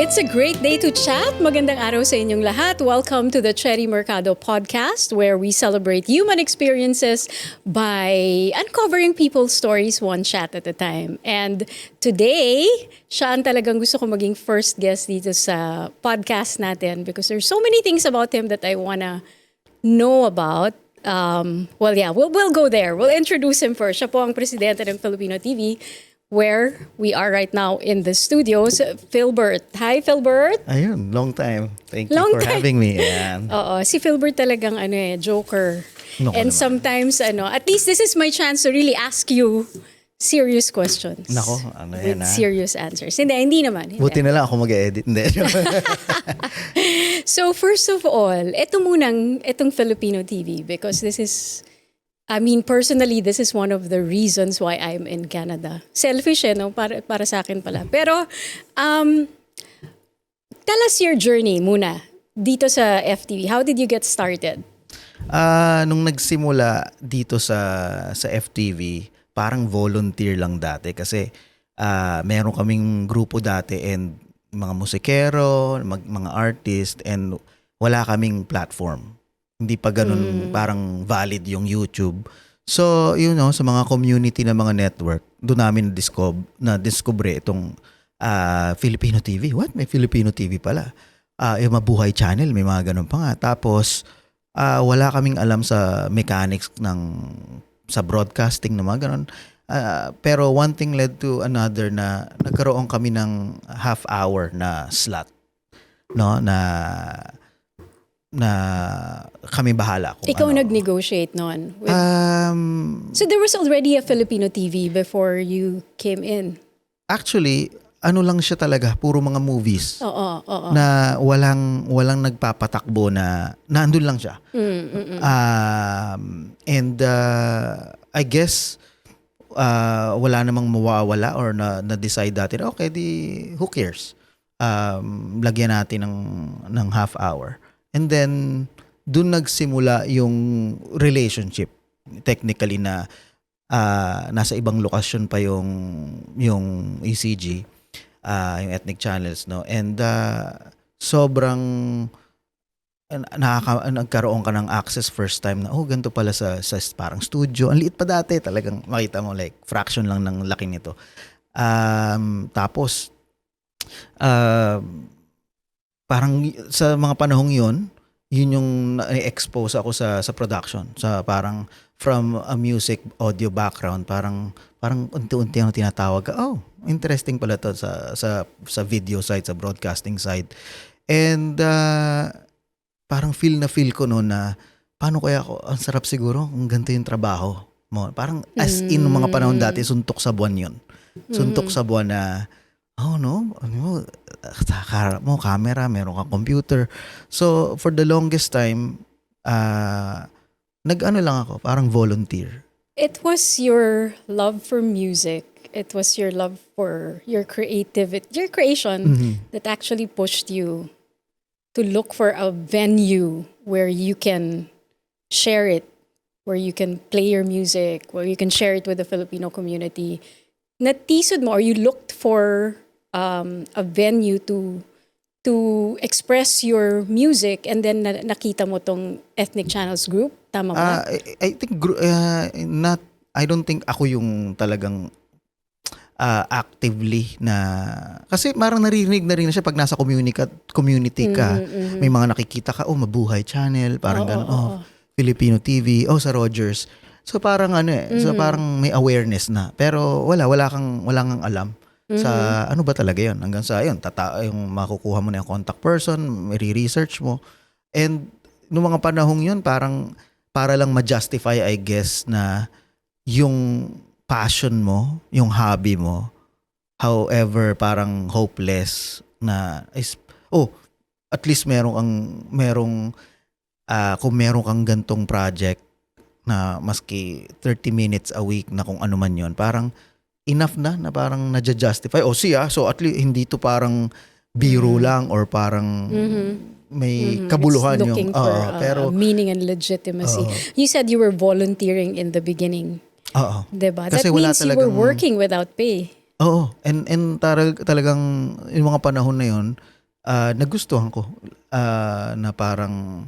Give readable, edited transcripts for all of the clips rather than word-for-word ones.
It's a great day to chat. Magandang araw sa inyong lahat. Welcome to the Cherry Mercado podcast where we celebrate human experiences by uncovering people's stories one chat at a time. And today, siya ang talagang gusto ko maging first guest dito sa podcast natin because there's so many things about him that I wanna know about. We'll go there. We'll introduce him first. Siya po ang presidente ng Filipino TV, where we are right now in the studios. Philbert. Hi, Philbert. Ayun, long time. Thank you for having me. Ayan. Oo, si Philbert talagang joker. Naku And naman. sometimes, at least this is my chance to really ask you serious questions. Nako, with serious answers. Hindi naman. Buti na lang ako mag-edit. Hindi. So first of all, itong Filipino TV, because this is, personally, this is one of the reasons why I'm in Canada. Selfish, no? Para sa akin pala. Pero, tell us your journey muna dito sa FTV. How did you get started? Nung nagsimula dito sa FTV, parang volunteer lang dati kasi meron kaming grupo dati and mga musikero, mga artist, and wala kaming platform. Hindi pa ganun parang valid yung YouTube. So, sa mga community na mga network, doon namin na-discover itong Filipino TV. What? May Filipino TV pala. Yung Mabuhay Channel, may mga ganun pa nga. Tapos, wala kaming alam sa mechanics sa broadcasting na mga ganun. Pero one thing led to another na nagkaroon kami ng half hour na slot. No? Na kami bahala kung Ikaw nag-negotiate noon? So there was already a Filipino TV before you came in? Actually, lang siya talaga, puro mga movies. Oo. Na walang nagpapatakbo na nandun lang siya. I guess wala namang mawawala or na-decide dati, okay, who cares? Lagyan natin ng half hour. And then, dun nagsimula yung relationship. Technically na nasa ibang lokasyon pa yung ECG, yung ethnic channels, no? And sobrang nagkaroon ka ng access first time na, ganito pala sa parang studio. Ang liit pa dati, talagang makita mo like fraction lang ng laki nito. Tapos, parang sa mga panahong yun yung na-expose ako sa production. Sa parang from a music audio background, parang unti-unti ang tinatawag ka, interesting pala to sa video side, sa broadcasting side. And parang feel ko noon na paano kaya ako, ang sarap siguro, ang ganito yung trabaho mo. Parang as in mga panahon dati, suntok sa buwan yun. Suntok sa buwan na harap mo, camera, meron kang computer. So, for the longest time, lang ako, parang volunteer. It was your love for music. It was your love for your creation that actually pushed you to look for a venue where you can share it, where you can play your music, where you can share it with the Filipino community. Natisod mo or you looked for a venue to express your music and then nakita mo tong Ethnic Channels group? Tama ba? I think I don't think ako yung talagang actively na kasi parang naririnig na rin siya pag nasa community ka. May mga nakikita ka, Mabuhay Channel, parang gano'n, Filipino TV, sa Rogers. So parang so parang may awareness na. Pero wala kang alam sa ano ba talaga 'yon. Hanggang sa yung makukuha mo na yung contact person, may research mo. And noong mga panahong 'yon, parang para lang ma-justify, I guess, na yung passion mo, yung hobby mo, however parang hopeless na at least kung meron kang gantong project na maski 30 minutes a week na kung ano man yon, parang enough na parang na-justify. So at least hindi to parang biro lang or parang may kabuluhan it's yung looking for pero meaning and legitimacy. You said you were volunteering in the beginning. Oo. Diba? Kasi That wala means you were working without pay. Oo, talagang yung mga panahon na yun, nagustuhan ko na parang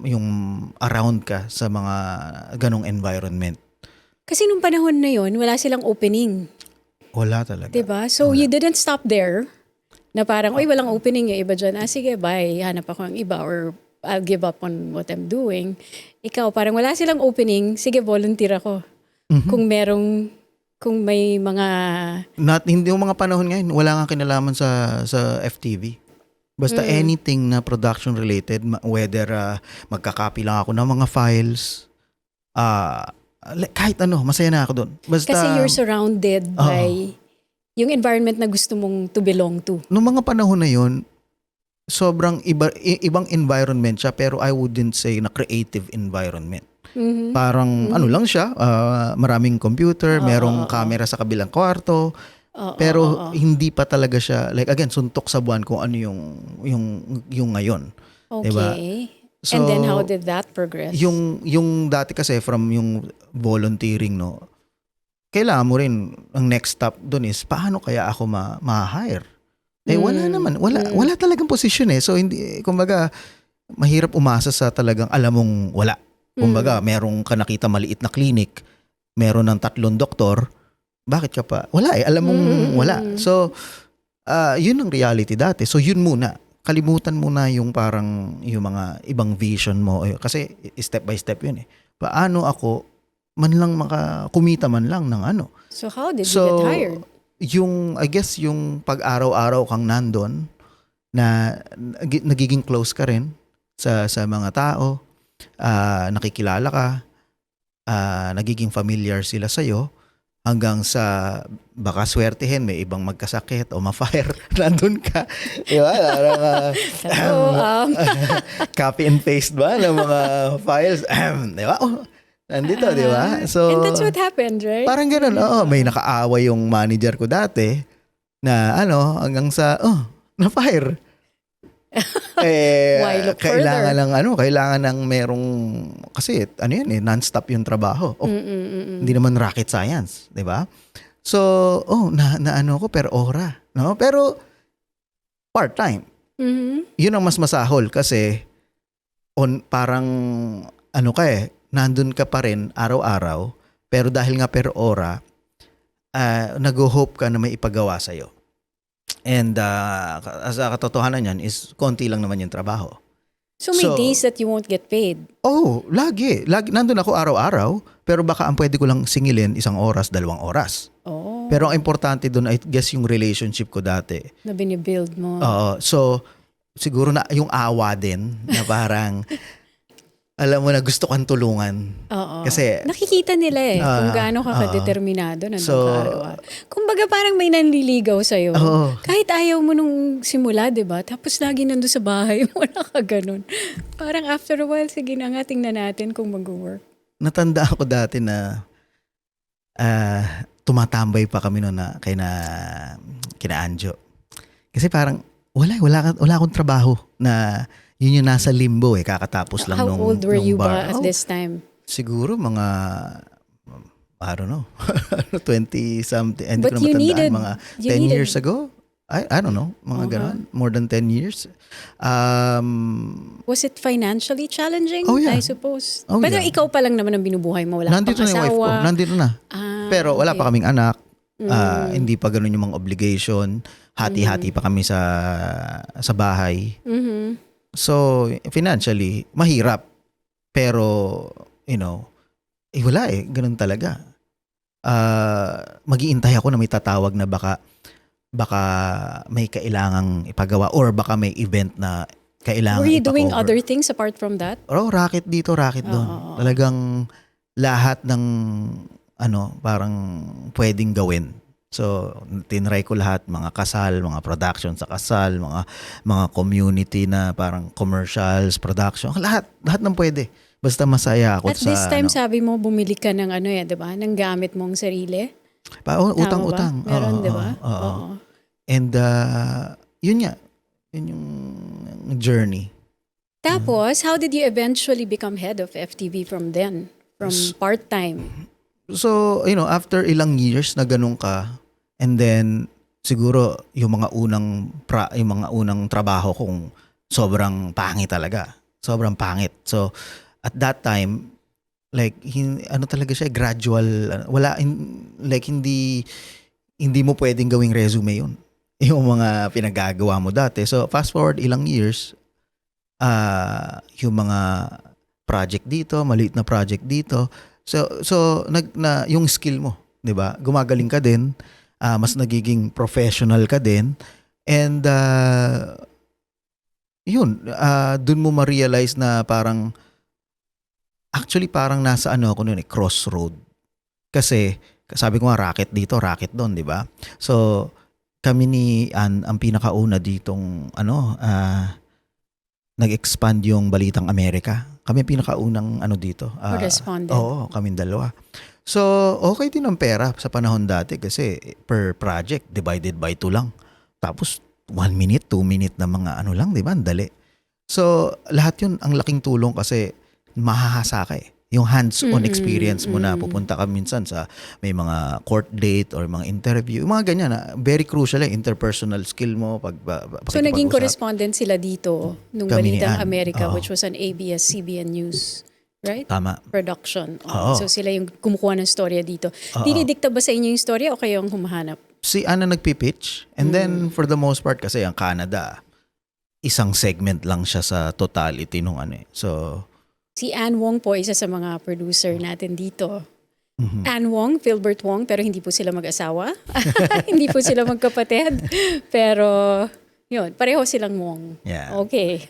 yung around ka sa mga ganong environment. Kasi nung panahon na yon wala silang opening. Wala talaga. Diba? So you didn't stop there na parang, oy, walang opening yung iba dyan. Sige, bye. Hanap ako ng iba or I'll give up on what I'm doing. Ikaw, parang wala silang opening. Sige, volunteer ako. Kung may mga... Hindi yung mga panahon ngayon, wala nga kinalaman sa FTV. Basta anything na production related, whether magkakopy lang ako ng mga files, kahit ano, masaya na ako doon. Basta, Kasi you're surrounded by yung environment na gusto mong to belong to. Noong mga panahon na yun, sobrang ibang environment siya, pero I wouldn't say na creative environment. Parang ano lang siya, maraming computer, merong camera sa kabilang kwarto, pero hindi pa talaga siya, like again, suntok sa buwan kung ano yung ngayon. Okay. Diba? So, and then how did that progress? Yung dati kasi from yung volunteering, no, kailangan mo rin, ang next step doon is, paano kaya ako ma-hire? Wala naman. Wala talagang posisyon eh. So, hindi, kumbaga, mahirap umasa sa talagang alam mong wala. Kumbaga, merong ka nakita maliit na clinic, meron ng 3 doktor, bakit ka pa? Wala eh. Alam mong wala. So, yun ang reality dati. So, yun muna. Kalimutan mo na yung parang yung mga ibang vision mo. Kasi step by step yun eh. Paano ako man lang kumita man lang ng ano. So how did you get hired? I guess yung pag-araw-araw kang nandun na nagiging close ka rin sa mga tao, nakikilala ka, nagiging familiar sila sa'yo, hanggang sa baka swertihin, may ibang magkasakit o ma-fire, nandun ka. Diba? Copy and paste ba ng mga files? Diba? Nandito, di ba? So, and that's what happened, right? Parang ganun. May nakaaway yung manager ko dati na hanggang sa, na-fire. Why look kailangan further? Kailangan ng merong, kasi non-stop yung trabaho. Hindi naman rocket science, di ba? So, ko per ora. No? Pero, part-time. Yun ang mas masahol kasi, parang, nandun ka pa rin araw-araw, pero dahil nga per ora, nag-hope ka na may ipagawa sa'yo. And sa katotohanan yan is konti lang naman yung trabaho. So may days that you won't get paid? Lagi. Nandun ako araw-araw, pero baka ang pwede ko lang singilin 1 oras, 2 oras. Pero ang importante doon, I guess, yung relationship ko dati. Na binibuild mo. So, siguro na yung awa din, na parang... alam mo na gusto kang tulungan. Kasi nakikita nila kung gaano ka kadeterminado nandun ka araw-araw. Kumbaga parang may nanliligaw sa'yo. Kahit ayaw mo nung simula, diba? Tapos lagi nandun sa bahay, wala ka ganun. Parang after a while, sige na nga, tingnan natin kung mag-work. Natanda ako dati na tumatambay pa kami noon na kina Anjo. Kasi parang wala akong trabaho na yun yung nasa limbo kakatapos lang nung bar. How old were you ba at this time? Siguro mga, I don't know, 20-something. Hindi ko na matandaan. Mga 10 years ago? I don't know. Mga ganon. More than 10 years. Was it financially challenging? Yeah. I suppose. Pero ikaw pa lang naman ang binubuhay mo. Wala nandito pang na yung wife ko. asawa. Nandito na. Pero wala pa kaming anak. Hindi pa ganun yung mga obligation. Hati-hati pa kami sa bahay. So, financially, mahirap. Pero, wala ganun talaga. Mag-iintay ako na may tatawag na baka may kailangang ipagawa or baka may event na kailangan ipa-cover. Were you doing ipa-cover. other things apart from that? Racket dito, racket doon. Talagang lahat ng parang pwedeng gawin. So, tinry ko lahat, mga kasal, mga production sa kasal, mga community na parang commercials, production, lahat ng pwede. Basta masaya ako At this time, sabi mo, bumili ka ng diba? Ng gamit mong sarili? Utang-utang. Meron, diba? And, yun nga. Yun yung journey. Tapos, how did you eventually become head of FTV from then? From part-time? So, after ilang years na ganun ka, And then siguro yung mga unang trabaho kong sobrang pangit talaga. Sobrang pangit. So at that time like ano talaga siya gradual like hindi mo pwedeng gawing resume yun. Yung mga pinagagawa mo dati. So fast forward ilang years, yung mga project dito, maliit na project dito. So yung skill mo, 'di ba? Gumagaling ka din, mas nagiging professional ka din. And yun, dun mo ma-realize na parang actually parang nasa ako noon crossroad. Kasi sabi ko nga racket dito, racket doon, 'di ba? So kami ni Ann ang pinakauna ditong nag-expand yung Balitang Amerika. Kami ang pinakaunang dito. Correspondent. Oo, kaming dalawa. So, okay din ang pera sa panahon dati kasi per project, divided by 2 lang. Tapos, 1 minute, 2 minute na mga lang, di ba? Ang dali. So, lahat yun, ang laking tulong kasi mahahasa ka eh. Yung hands-on experience mo na pupunta ka minsan sa may mga court date or mga interview. Yung mga ganyan na very crucial interpersonal skill mo. So naging correspondent sila dito nung Kami ni Balitang Ann. Amerika, Oo. which was an ABS-CBN News, right? Tama. Production. Oo. So sila yung kumukuha ng storya dito. Dinidikta ba sa inyo yung storya o kayo ang humahanap? Si Anna nagpipitch and then for the most part kasi ang Canada, isang segment lang siya sa totality nung So, Si Ann Wong po, isa sa mga producer natin dito. mhm. Ann Wong, Philbert Wong, pero hindi po sila mag-asawa. Hindi po sila magkapatid. Pero, yun, pareho silang Wong. Yeah. Okay.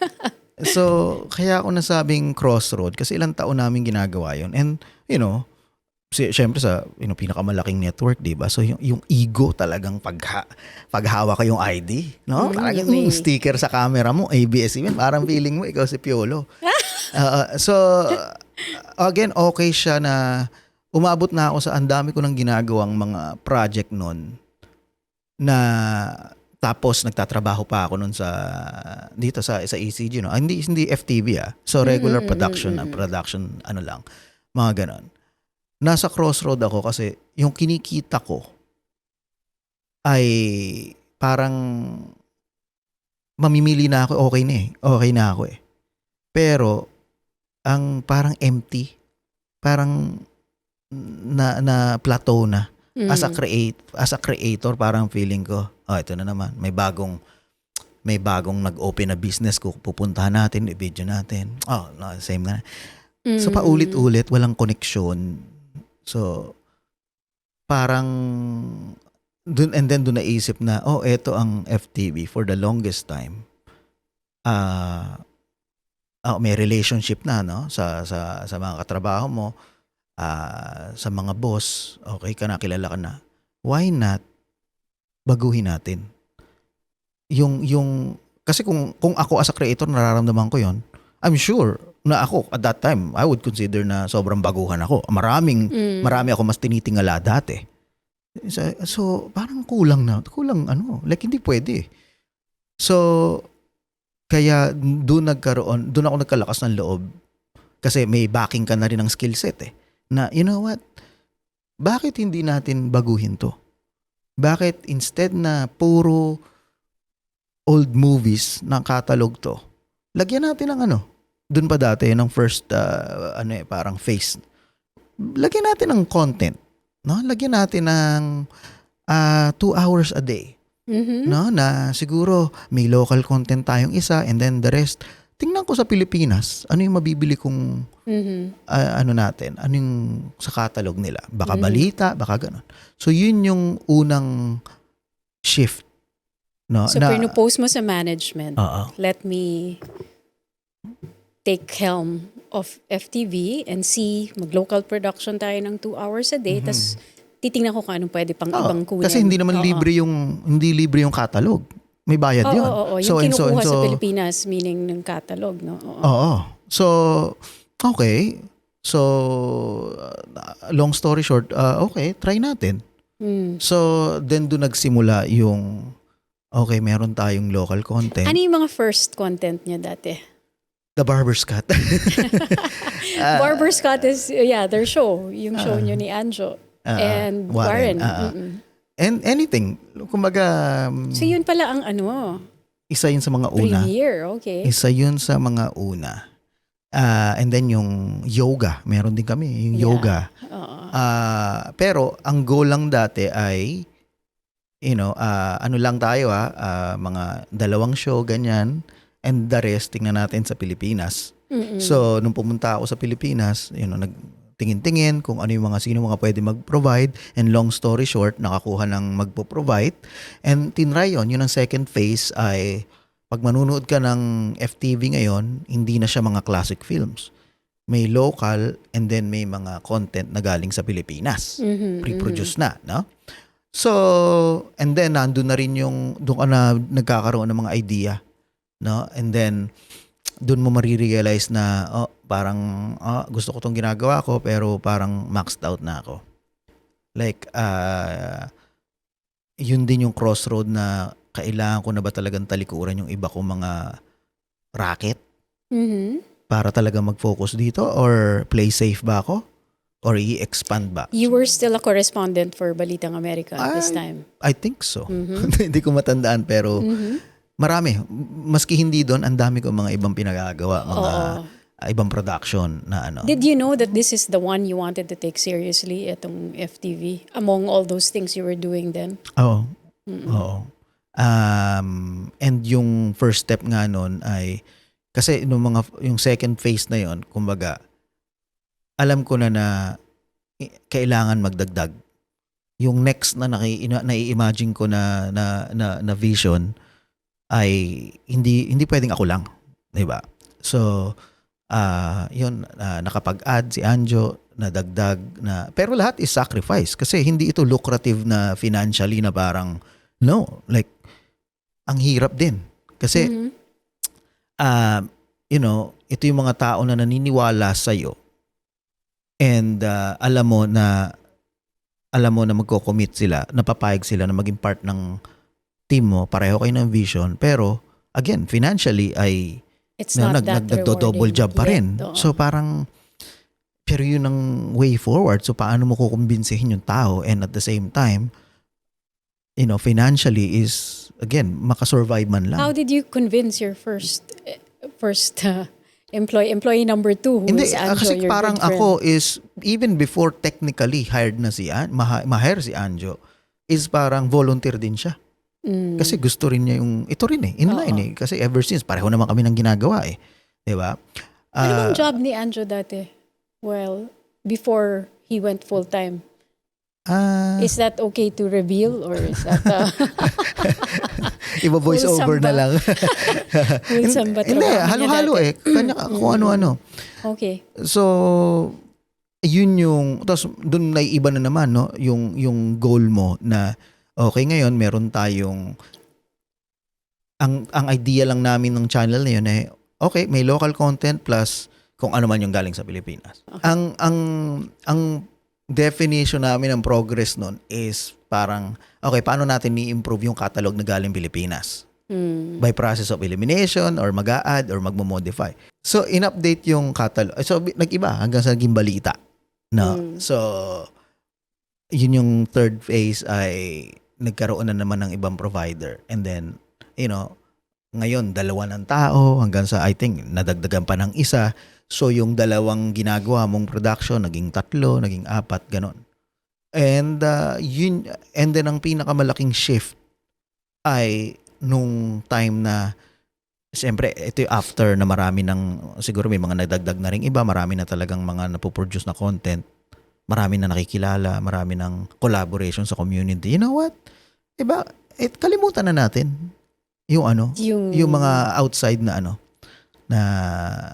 So, kaya ako nasabing crossroad kasi ilang taon namin ginagawa yun. And, syempre sa pinakamalaking network, di ba? So, yung ego talagang paghawak ko yung ID, no? Talagang yung sticker sa camera mo, ABS-CBN, parang feeling mo ikaw si Piolo. So, again, okay siya na umabot na ako sa ang dami ko nang ginagawang mga project nun na tapos nagtatrabaho pa ako nun dito sa ECG, no? Hindi FTV So regular production lang, mga ganon. Nasa crossroad ako kasi yung kinikita ko ay parang mamimili na ako, okay na ako eh. Pero ang parang empty, parang na plateau na. As a creator, parang feeling ko, ito na naman, may bagong nag-open na business ko, pupuntahan natin, i-video natin. No, same na. So paulit-ulit, walang connection. So parang dun naisip na, eto ang FTV for the longest time. May relationship na sa mga katrabaho mo, sa mga boss, okay ka na, kilala ka na. Why not baguhin natin? Yung kasi kung ako as a creator nararamdaman ko 'yon, I'm sure na ako at that time I would consider na sobrang baguhan ako. Marami ako mas tinitingala dati. So parang kulang like hindi pwede. So kaya doon ako nagkalakas ng loob kasi may backing ka na rin ng skill set na you know what, bakit hindi natin baguhin to? Bakit instead na puro old movies ng catalog to, lagyan natin ng doon pa dati ng first parang phase, lagyan natin ng content, no? Lagyan natin ng 2 hours a day. No, na siguro may local content tayong isa and then the rest, tingnan ko sa Pilipinas, ano yung mabibili kong natin, ano yung sa catalog nila. Baka balita, baka ganun. So yun yung unang shift. No, So pinupost mo sa management, let me take helm of FTV and see, mag-local production tayo ng 2 hours a day, tas titingnan ko kung anong pwede pang ibang kunin. Kasi hindi naman libre yung catalog. May bayad yun. Oo. Yung kinukuha sa Pilipinas, meaning ng catalog, no? Oo. So, okay. So, long story short, okay, try natin. So, then doon nagsimula yung, okay, meron tayong local content. Ano yung mga first content niya dati? The Barber's Cut. Barber's Cut is, their show. Yung show niyo ni Anjo. And Warren. And anything. Kumbaga, So yun pala ang isa yun sa mga una. premiere, okay. Isa yun sa mga una. And then yung yoga, meron din kami, yung Yeah. yoga. Oo. Pero ang goal lang dati ay, ano lang tayo mga 2 show, ganyan. And the rest, tingnan natin sa Pilipinas. Mm-mm. So, nung pumunta ako sa Pilipinas, nagtingin-tingin kung ano yung sino mga pwede mag-provide. And long story short, nakakuha ng magpo-provide. And tinry yun ang second phase ay, pag manunood ka ng FTV ngayon, hindi na siya mga classic films. May local and then may mga content na galing sa Pilipinas. Mhm, Pre-produce na, no? So, and then nandun na rin doon ka na nagkakaroon ng mga idea, no? And then doon mo marirealize na parang gusto ko tong ginagawa ko pero parang maxed out na ako. Like yun din yung crossroad na kailangan ko na ba talagang talikuran yung iba kong mga racket Mhm. para talaga mag-focus dito, or play safe ba ako or i-expand ba? You were still a correspondent for Balitang America at this time. I think so. Mhm. Hindi ko matandaan pero Mhm. marami. Maski hindi doon, ang dami ko mga ibang pinagagawa, mga Oo. ibang production na Did you know that this is the one you wanted to take seriously, itong FTV, among all those things you were doing then? Oo. Oo. And yung first step nga nun ay, kasi yung second phase na yon, kumbaga, alam ko na kailangan magdagdag. Yung next na nai-imagine ko na vision ay hindi pwedeng ako lang, 'di ba? So, yun, nakapag-add si Anjo, nadagdag na, pero lahat is sacrifice kasi hindi ito lucrative na financially na parang, no, like, ang hirap din. Kasi, Mhm. ito yung mga tao na naniniwala sa'yo and alam mo na magko-commit sila, napapayag sila na maging part ng team mo, pareho kayo ng vision, pero again, financially ay It's not that nagdo-double rewarding job pa rin. yet, oo. So parang, pero yun ang way forward. So paano mo kukumbinsihin yung tao, and at the same time, financially is, again, makasurvive man lang. How did you convince your first employee number 2, who Hindi, is Anjo, kasi your parang good friend? ako is, even before technically hired na ma-hire si Anjo, is parang volunteer din siya. Mm. Kasi gusto rin niya ito rin inline Kasi ever since, pareho naman kami ng ginagawa Diba? Ano bang job ni Anjo dati? Well, before he went full-time. Is that okay to reveal, or is that Iba voice over wholesome na ba? lang. wholesome ba Hindi, trabaho niya halo-halo dati? Kanya kung ano-ano. Okay. So, yun tapos doon na iba na naman, no? Yung goal mo na, okay, ngayon meron tayong, ang idea lang namin ng channel na yun okay, may local content plus kung ano man yung galing sa Pilipinas. Okay. Ang definition namin ng progress nun is parang, okay, paano natin i-improve yung catalog na galing Pilipinas? Mm. By process of elimination or mag-a-add or magmo-modify. So, in-update yung catalog. So, nag-iba hanggang sa naging balita. No? So, yun yung third phase ay nagkaroon na naman ng ibang provider. And then, ngayon, 2 ng tao hanggang sa, I think, nadagdagan pa ng isa. So, yung 2 ginagawa mong production, naging 3, naging 4, ganon. And, and then ang pinakamalaking shift ay nung time na, siyempre, ito yung after na marami siguro may mga nadagdag na rin iba, marami na talagang mga napoproduce na content, marami na nakikilala, marami ng collaboration sa community. You know what? Diba, kalimutan na natin yung mga outside na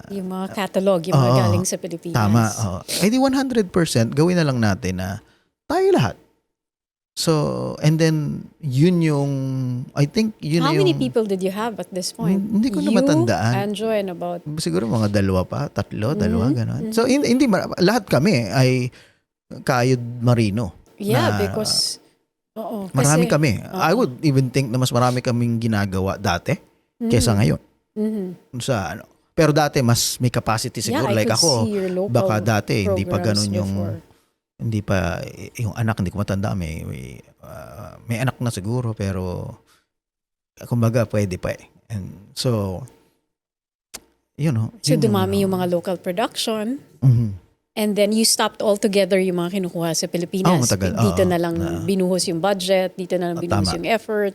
yung mga catalog, yung mga galing sa Pilipinas. Tama. Eh di 100% gawin na lang natin na tayo lahat. So, and then, yun yung, I think, yun How yung... many people did you have at this point? Hindi ko na matandaan. You, Anjo, and about... Siguro mga 2 pa, 3, 2, gano'n. So, hindi, lahat kami ay kayod marino. Yeah, na, because... Oo. Marami kasi, kami. I would even think na mas marami kaming ginagawa dati kesa ngayon. Mhm. Pero dati mas may capacity siguro, Yeah, I like could ako. see your local Baka dati hindi pa programs ganun yung before. Hindi pa yung anak hindi ko matanda may anak na siguro pero kumbaga pwede pa eh. And so So yun dumami yung mga local production. Mhm. And then you stopped altogether yung mga kinukuha sa Pilipinas. Matagal. Dito Oo. na lang binuhos yung budget, dito na lang binuhos Tama. yung effort.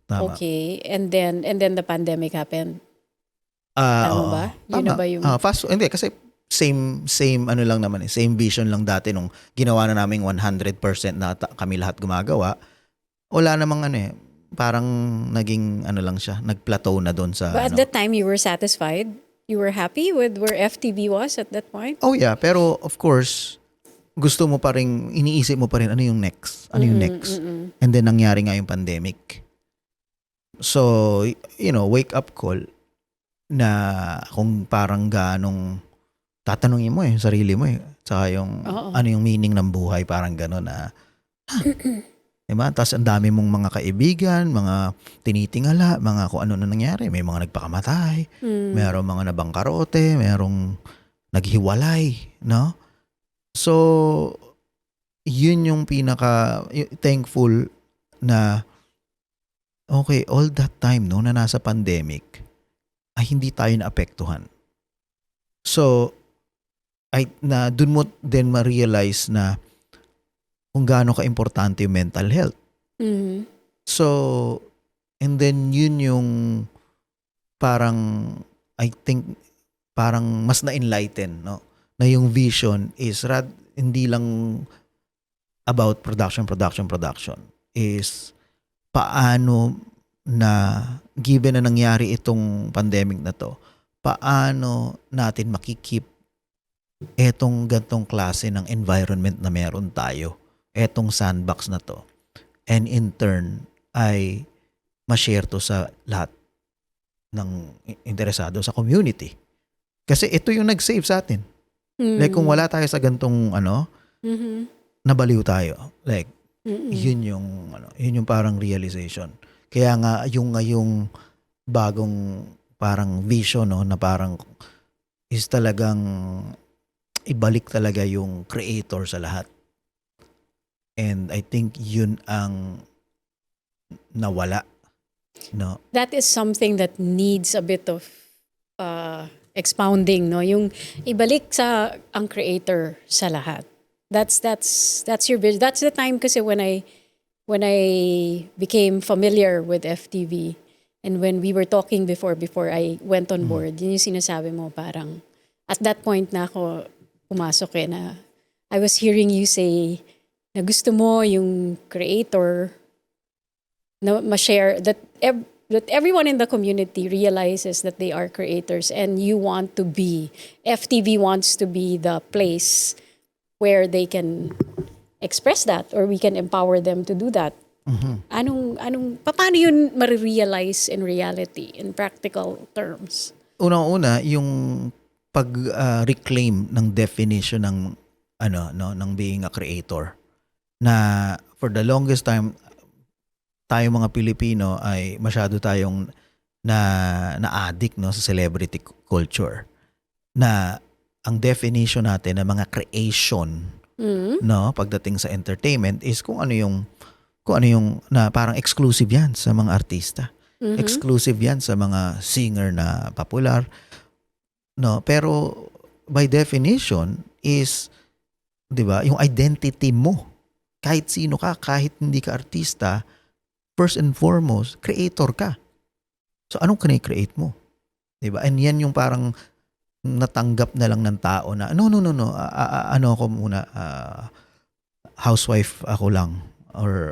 Tama. Okay. And then the pandemic happened. Tama Oo. ba? Yun na ba yung... Hindi kasi same ano lang naman eh. Same vision lang dati nung ginawa na naming 100% na kami lahat gumagawa. Wala namang parang naging lang siya, nag-plateau na doon sa But at that time, you were satisfied? You were happy with where FTV was at that point? Oh yeah, pero of course, gusto mo pa rin, iniisip mo pa rin ano yung next. Ano yung next. And then nangyari nga yung pandemic. So, wake up call na kung parang ganong tatanungin mo sarili mo Tsaka yung ano yung meaning ng buhay, parang gano'n na diba? Tapos ang dami mong mga kaibigan, mga tinitingala, mga kung ano na nangyari. May mga nagpakamatay, merong mga nabangkarote, merong naghiwalay, no? So, yun yung thankful na okay, all that time no, na nasa pandemic, ay hindi tayo naapektuhan. So, dun mo din ma-realize na kung gaano ka-importante yung mental health. Mm-hmm. So, and then yun yung parang, I think, parang mas na-enlighten, no? Na yung vision is hindi lang about production, is paano na, given na nangyari itong pandemic na to, paano natin makikip etong gantong klase ng environment na meron tayo, etong sandbox na to, and in turn ay ma-share to sa lahat ng interesado sa community. Kasi ito yung nag-save sa atin. Like kung wala tayo sa gantong nabaliw tayo. Like yun yung parang realization. Kaya nga yung bagong parang vision no, na parang is talagang ibalik talaga yung creator sa lahat. And I think yun ang nawala. No? That is something that needs a bit of expounding, no? Yung ibalik ang creator sa lahat. That's your vision. That's the time kasi when I became familiar with FTV and when we were talking before I went on board, yun yung sinasabi mo parang at that point na ako pumasok na I was hearing you say na gusto mo yung creator na ma-share that everyone in the community realizes that they are creators and you want to be, FTV wants to be the place where they can express that or we can empower them to do that. Paano yun marirealize in reality, in practical terms? Unang-una, yung pag-reclaim ng definition ng ng being a creator. Na for the longest time, tayo mga Pilipino ay masyado tayong na-addict no, sa celebrity culture. Na ang definition natin ng mga creation no, pagdating sa entertainment is kung ano yung na parang exclusive yan sa mga artista. Exclusive yan sa mga singer na popular. No, pero by definition is 'di ba, yung identity mo. Kahit sino ka, kahit hindi ka artista, first and foremost, creator ka. So anong kine-create mo? 'Di ba? And yan yung parang natanggap na lang ng tao na no. Ano ako muna, housewife ako lang or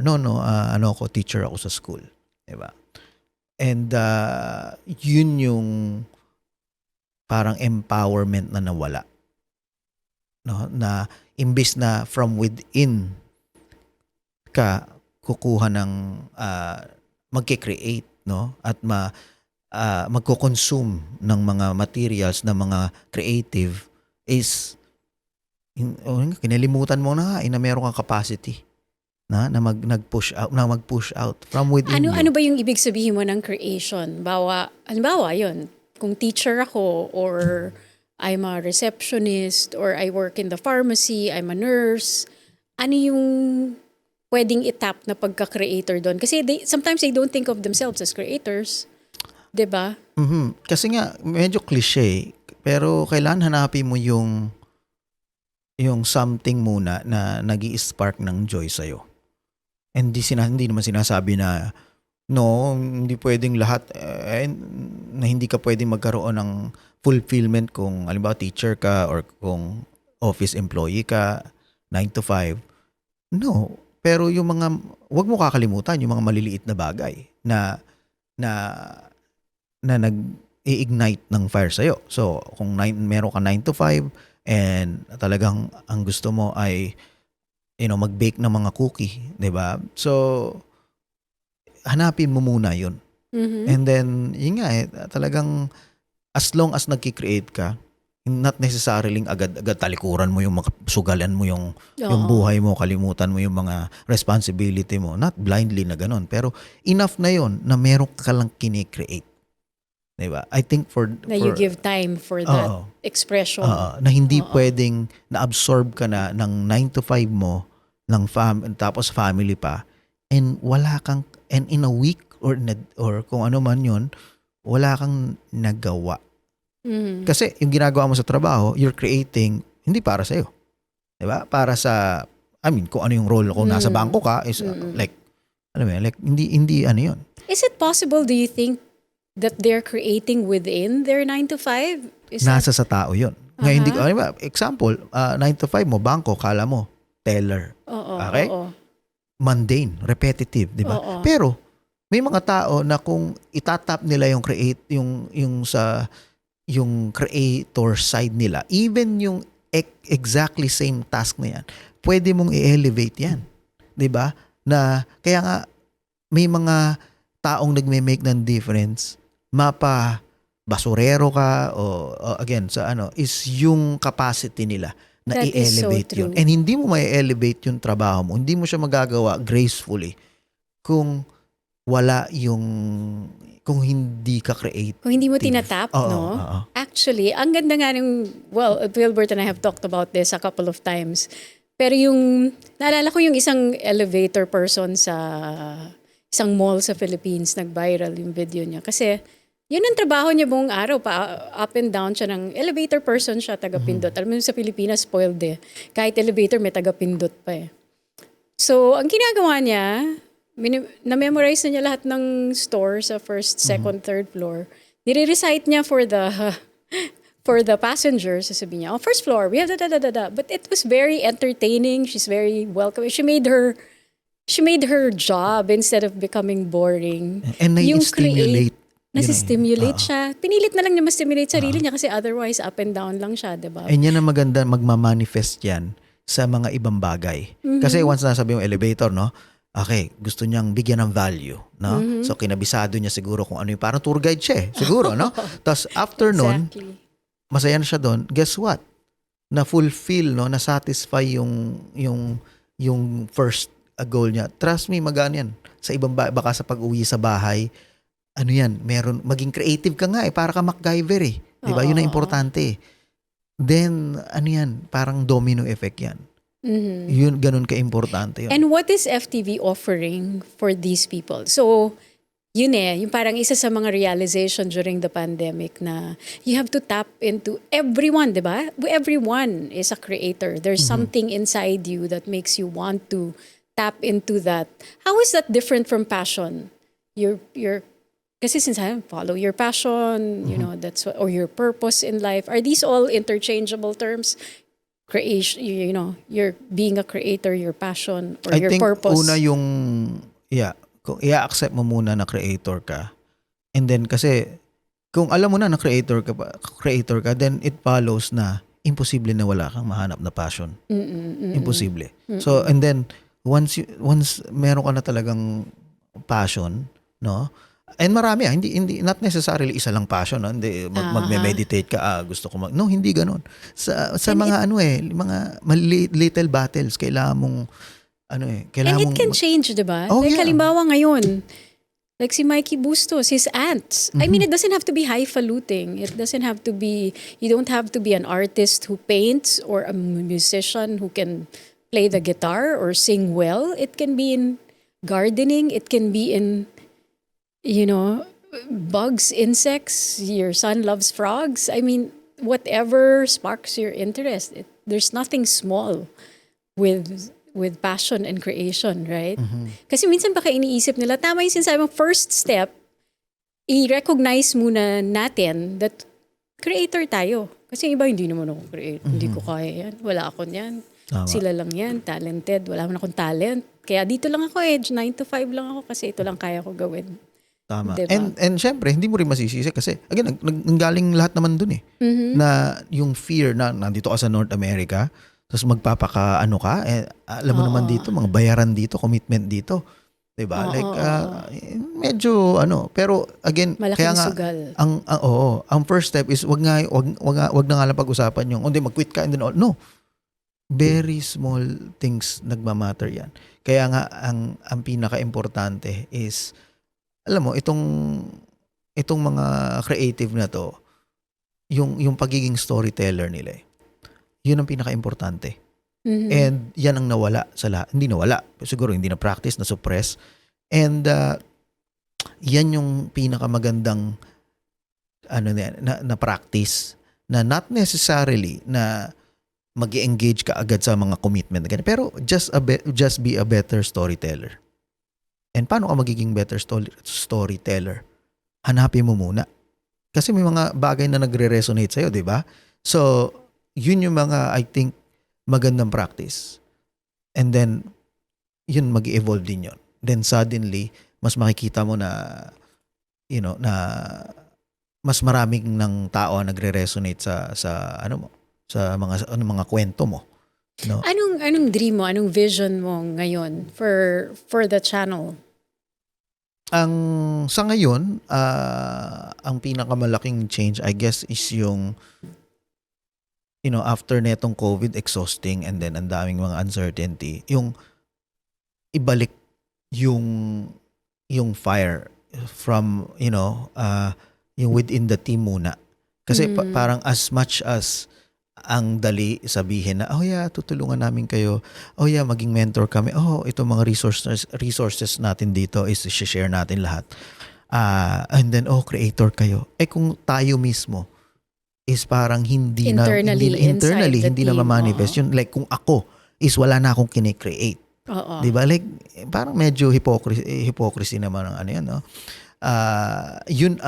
ano ako, teacher ako sa school, 'di ba? And yun yung parang empowerment na nawala. No, na imbis na from within ka kukuha ng magke-create no at magko-consume ng mga materials ng mga creative is kinalimutan mo na na meron kang capacity na mag-push out from within. Ano ba yung ibig sabihin mo ng creation? Halimbawa yun, kung teacher ako or I'm a receptionist, or I work in the pharmacy, I'm a nurse. Ano yung pwedeng itap na pagka-creator doon? Kasi sometimes they don't think of themselves as creators. 'Di ba? Kasi nga, medyo cliche. Pero kailangan hanapin mo yung something muna na nag-i-spark ng joy sa'yo. And hindi naman sinasabi na, no, hindi pwedeng lahat, na hindi ka pwedeng magkaroon ng fulfillment kung, halimbawa, teacher ka or kung office employee ka, 9 to 5. No. Pero wag mo kakalimutan yung mga maliliit na bagay na nag-i-ignite ng fire sa'yo. So, kung meron ka 9 to 5 and talagang ang gusto mo ay mag-bake ng mga cookie, 'di ba? So, hanapin mo muna 'yun. And then, yun nga talagang as long as nagki-create ka, not necessarily agad-agad talikuran mo yung sugalan mo yung buhay mo, kalimutan mo yung mga responsibility mo. Not blindly na ganun. Pero enough na 'yon na meron ka lang kini-create. Diba? I think na you give time for that expression. Na hindi pwedeng na-absorb ka na ng 9 to 5 mo tapos family pa, and wala kang, and in a week or kung ano man yun, wala kang nagawa. Kasi yung ginagawa mo sa trabaho, you're creating hindi para sa'yo. Diba? Para sa, kung ano yung role, kung nasa bangko ka, is like hindi ano yun. Is it possible, do you think, that they're creating within their 9 to 5? Nasa sa tao yun. Ngayon, example, 9 to 5 mo, bangko, kala mo, teller. Okay? Mundane, repetitive, di ba? Pero, may mga tao na kung itatap nila yung creator side nila, even yung exactly same task na yan, pwede mong i-elevate yan. Di ba? Na, kaya nga, may mga taong nagme-make ng difference, mapa basurero ka o again sa is yung capacity nila na That is so i-elevate yun. true. And hindi mo mai-elevate yung trabaho mo. Hindi mo siya magagawa gracefully kung kung hindi ka create. Kung hindi mo tinatap, no? Actually, ang ganda nga Wilbert and I have talked about this a couple of times. Pero naalala ko yung isang elevator person sa isang mall sa Philippines, nag-viral yung video niya. Kasi, yun ang trabaho niya buong araw. Up and down siya ng elevator person siya, taga-pindot. Alam mo sa Pilipinas, spoiled eh. Kahit elevator, may taga-pindot pa eh. So, ang ginagawa niya, na-memorize na niya lahat ng store sa first, second, third floor. Nire-recite niya for the passengers. Sasabihin niya, first floor, we have da-da-da-da-da. But it was very entertaining. She's very welcoming. She made her job instead of becoming boring. And nai-stimulate. Nasi-stimulate siya. Pinilit na lang niya ma-stimulate sarili niya kasi otherwise up and down lang siya, diba? And yan ang maganda, magmamanifest yan sa mga ibang bagay. Kasi once nasabi yung elevator, no? Okay, gusto niyang bigyan ng value, no? So kinabisado niya siguro kung ano yung parang tour guide siya, siguro, no? Tapos after nun, masaya na siya doon. Guess what? Na-fulfill, no? Na-satisfy yung first goal niya. Trust me, magaan yan. Sa ibang baka sa pag-uwi sa bahay, maging creative ka nga para ka MacGyver eh. Di ba? Yun ang importante eh. Then, parang domino effect yan. Yun, ganun ka-importante yun. And what is FTV offering for these people? So, yun yung parang isa sa mga realization during the pandemic na you have to tap into everyone, di ba? Everyone is a creator. There's something inside you that makes you want to tap into that. How is that different from passion? Kasi since I follow your passion, that's or your purpose in life. Are these all interchangeable terms? Creation, you're being a creator, your passion, or your purpose. I think una kung i-accept mo muna na creator ka. And then kasi, kung alam mo na creator ka, then it follows na imposible na wala kang mahanap na passion. Imposible. So, and then, once meron ka na talagang passion, no? And marami hindi not necessarily isa lang passion, no? Hindi magme-meditate ka, gusto ko no, hindi ganoon. Sa mga mga little battles kailangan mong kailangan and it can change, 'di ba? Oh, like halimbawa ngayon, Like si Mikey Bustos, his ants. I mean, it doesn't have to be highfalutin. It doesn't have to be, you don't have to be an artist who paints or a musician who can play the guitar or sing well. It can be in gardening. It can be in, you know, bugs, insects. Your son loves frogs. I mean, whatever sparks your interest. There's nothing small with passion and creation, right? Kasi minsan baka iniisip nila, tama yung sinasabi mo, first step, i-recognize muna natin that creator tayo. Kasi yung iba, hindi naman ako create. Hindi ko kaya yan. Wala ako yan. Tama. Sila lang yan. Talented. Wala man akong talent. Kaya dito lang ako 9 to 5 lang ako kasi ito lang kaya ko gawin. Tama. Diba? And syempre, hindi mo rin masisisi kasi, again, nanggaling lahat naman dun eh. Na yung fear na nandito ka sa North America, tapos magpapaka ano ka, alam mo naman dito, mga bayaran dito, commitment dito. 'Di ba? Like medyo pero again, Malaking kaya nga sugal. ang first step is wag na nga lang pag-usapan yung, hindi mag-quit ka and then all. No. Very small things nagmamatter 'yan. Kaya nga ang pinaka-importante is, alam mo, itong mga creative na to, yung pagiging storyteller nila. Yun ang pinaka-importante. And yan ang nawala sa lahat. Hindi nawala. Siguro hindi na practice, na suppress. And yan yung pinakamagandang na practice, na not necessarily na mag-engage ka agad sa mga commitment. Pero just be a better storyteller. And paano ka magiging better storyteller? Hanapin mo muna. Kasi may mga bagay na nagre-resonate sa'yo, di ba? So, yun yung mga, I think, magandang practice. And then, yun, mag-evolve din yun. Then suddenly, mas makikita mo na, na mas maraming ng tao nagre-resonate sa mga kwento mo. No? Anong dream mo? Anong vision mo ngayon for the channel? Sa ngayon, ang pinakamalaking change, I guess, is yung after netong COVID, exhausting, and then ang daming mga uncertainty, yung ibalik yung fire from, yung within the team muna. Kasi parang as much as ang dali sabihin na, oh yeah, tutulungan namin kayo. Oh yeah, maging mentor kami. Oh, itong mga resources natin dito is share natin lahat. And then, creator kayo. Kung tayo mismo is parang internally hindi na ma-manifest yun. Like kung ako is wala na akong kine-create. Di ba? Like parang medyo hypocrisy naman ang yan, no? Yun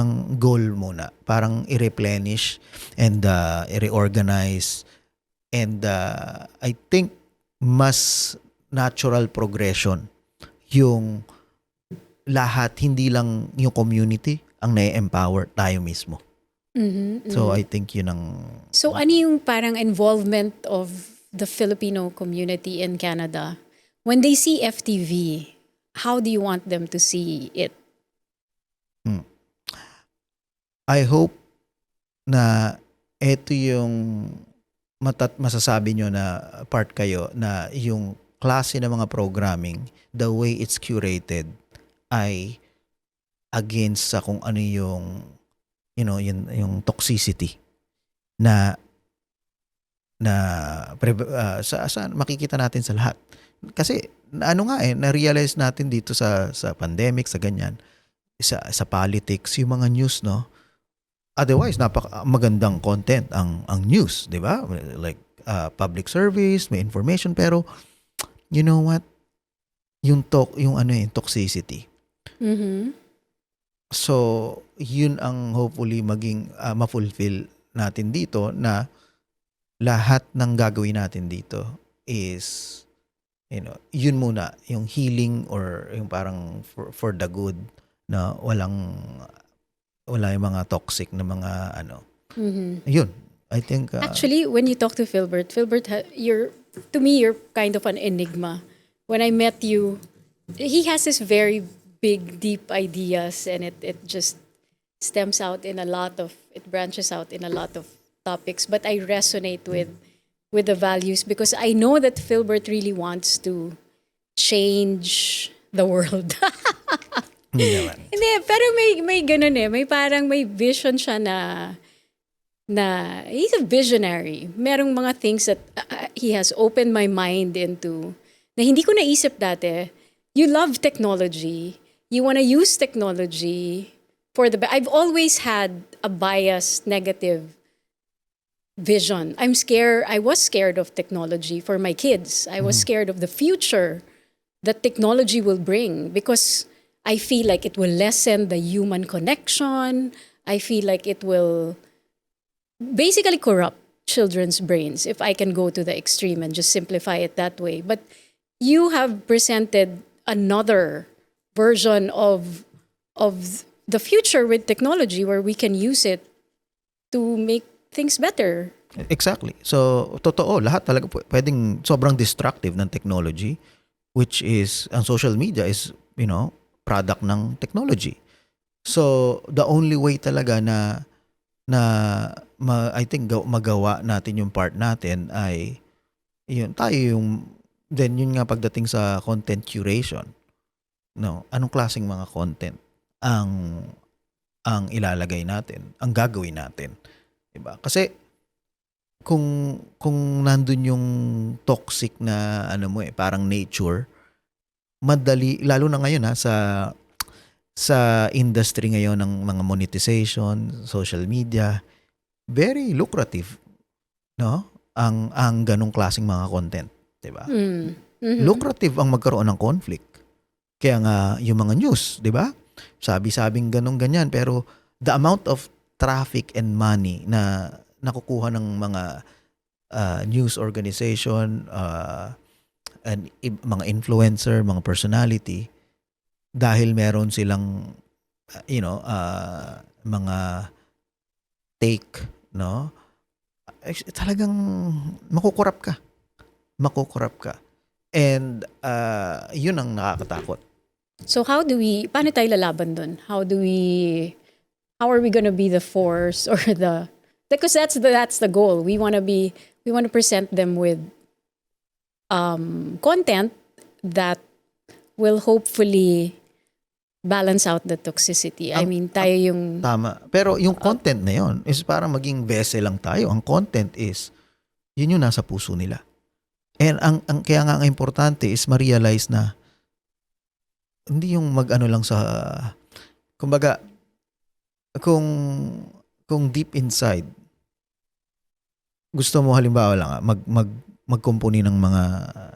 ang goal muna. Parang i-replenish and i-reorganize, and I think mas natural progression yung lahat, hindi lang yung community ang na-empower, tayo mismo. So I think yun ang... So ano yung parang involvement of the Filipino community in Canada? When they see FTV, how do you want them to see it? I hope na ito yung masasabi nyo na part kayo, na yung klase ng mga programming, the way it's curated, ay against sa kung ano yung yung toxicity na makikita natin sa lahat. Kasi na-realize natin dito sa pandemic, sa ganyan, sa politics, yung mga news, no? Otherwise, magandang content ang news, di ba? Like public service, may information, pero you know what? Yung toxicity. So, yun ang hopefully maging ma-fulfill natin dito, na lahat ng gagawin natin dito is, yun muna, yung healing, or yung parang for the good, na wala yung mga toxic na mga Yun. I think... Actually, when you talk to Philbert, to me, you're kind of an enigma. When I met you, he has this very big, deep ideas, and it just stems out in it branches out in a lot of topics. But I resonate with the values, because I know that Philbert really wants to change the world. Hindi naman. Hindi, pero may ganun eh. May parang may vision siya na he's a visionary. Merong mga things that he has opened my mind into na hindi ko naisip dati. You love technology. You want to use technology for I've always had a biased negative vision. I was scared of technology for my kids. I was scared of the future that technology will bring because I feel like it will lessen the human connection. I feel like it will basically corrupt children's brains if I can go to the extreme and just simplify it that way. But you have presented another version of the future with technology where we can use it to make things better. Exactly. So, totoo, lahat talaga pwedeng sobrang destructive ng technology, which is, ang social media is, product ng technology. So, the only way talaga I think magawa natin yung part natin ay yun nga pagdating sa content curation. No, anong klaseng mga content ang ilalagay natin, ang gagawin natin, 'di ba? Kasi kung nandun yung toxic na parang nature, madali lalo na ngayon sa industry ngayon ng mga monetization, social media, very lucrative, no? Ang ganong klaseng mga content, 'di ba? Lucrative ang magkaroon ng conflict. Kaya nga yung mga news, 'di ba? Sabi-sabing ganyan, pero the amount of traffic and money na nakukuha ng mga news organization and mga influencer, mga personality dahil meron silang mga take, no? Talagang makukurap ka. And yun ang nakakatakot. So paano tayo lalaban dun? How are we gonna be the force or because that's the goal. We want to present them with content that will hopefully balance out the toxicity. I mean, tayo yung... Tama. Pero yung content na yun is parang maging vessel lang tayo. Ang content is, yun yung nasa puso nila. And kaya nga ang importante is ma-realize na hindi yung mag-ano lang sa... Kumbaga, kung deep inside, gusto mo halimbawa lang magkumpuni ng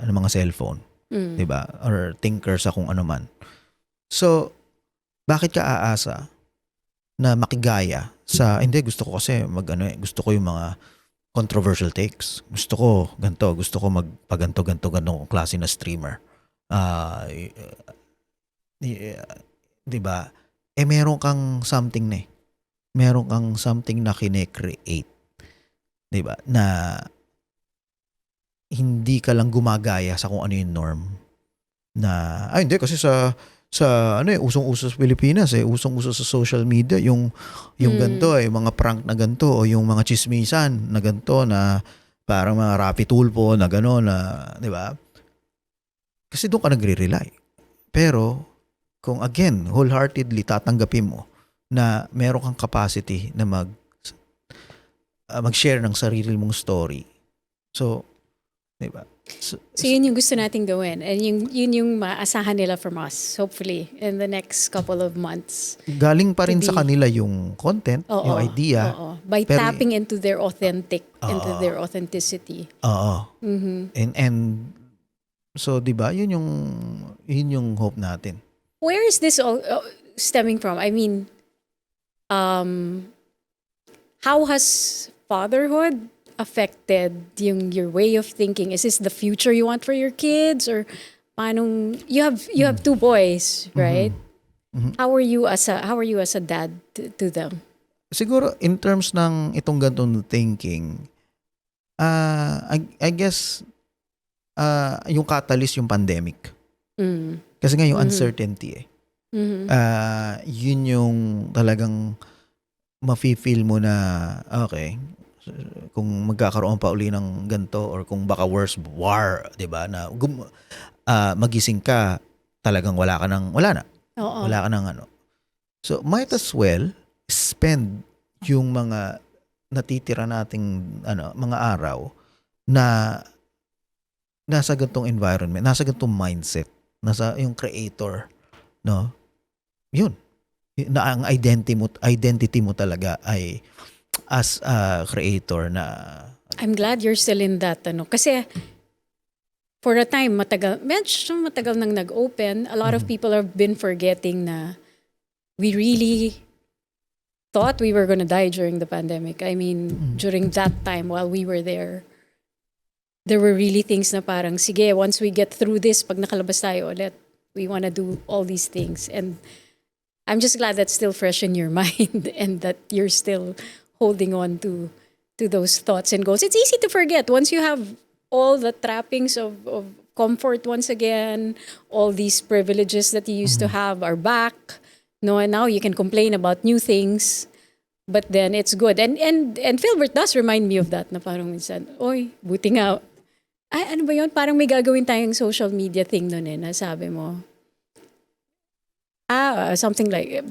mga cellphone, 'di ba? Or tinker sa kung ano man. So, bakit ka aasa na makigaya sa hindi gusto ko kasi gusto ko yung mga controversial takes. Gusto ko ganito, gusto ko magpaganto klase na streamer. 'Di ba? Meron kang something na meron kang something na kine-create. 'Di ba? Na hindi ka lang gumagaya sa kung ano yung norm. Na hindi kasi sa usong-uso sa Pilipinas usong-uso sa social media yung ganito mga prank na ganito o yung mga chismisan na ganito na parang mga Rapi Tulpo na gano'n na, 'di ba? Kasi doon ka nagre-rely. Pero kung again, wholeheartedly tatanggapin mo na meron kang capacity na mag-share ng sarili mong story. So, 'di ba? So yun yung gusto nating gawin and yun yung maasahan nila from us hopefully in the next couple of months. Galing pa rin sa kanila yung content, yung idea. By tapping into their authenticity. Oo. And so 'di ba? Yun yung hope natin. Where is this all stemming from? I mean, how has fatherhood affected your way of thinking? Is this the future you want for your kids, or paano you have two boys, right? How are you as a dad to them? Siguro in terms ng itong ganitong thinking, I guess yung catalyst yung pandemic. Kasi nga yung uncertainty yun yung talagang mafe-feel mo na okay, kung magkakaroon pa uli ng ganito or kung baka worse war, 'di ba? Na magising ka talagang wala na. Oo. Wala ka ng ano. So, might as well spend yung mga natitira nating mga araw na nasa ganitong environment, nasa ganitong mindset, nasa yung creator, no? Yun. Na ang identity mo talaga ay as a creator na I'm glad you're still in that, Kasi for a time, medyo matagal nang nag-open. A lot of people have been forgetting na we really thought we were gonna die during the pandemic. I mean, during that time while we were there were really things na parang, sige, once we get through this, pag nakalabas tayo ulit, we wanna do all these things. And I'm just glad that's still fresh in your mind and that you're still holding on to those thoughts and goals. It's easy to forget once you have all the trappings of comfort once again, all these privileges that you used to have are back. No, and now you can complain about new things. But then it's good. And Philbert does remind me of that na parang minsan, oy, buti nga. Ay, ano ba yun? Parang may gagawin tayong social media thing nun na sabi mo. Something like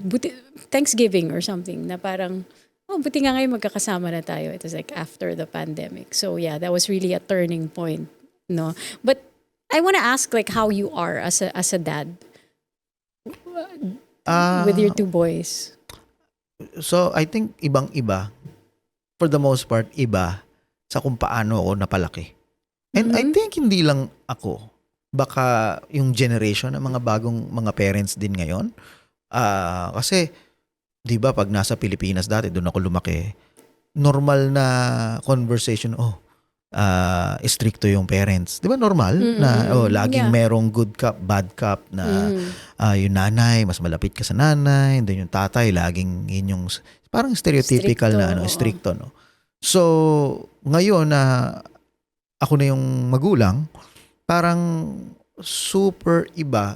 Thanksgiving or something na parang, buti nga ngayon magkakasama na tayo. It was like after the pandemic. So yeah, that was really a turning point, no? But I want to ask like how you are as a dad with your two boys. So, I think ibang-iba. For the most part, iba sa kung paano ako napalaki. And I think hindi lang ako. Baka yung generation ng mga bagong mga parents din ngayon. Kasi, di ba, pag nasa Pilipinas dati, doon ako lumaki, normal na conversation, stricto yung parents. Di ba normal? Na laging merong good cop, bad cop na yung nanay, mas malapit ka sa nanay, then yung tatay, laging yun yung parang stereotypical stricto, no? So, ngayon na ako na yung magulang, parang super iba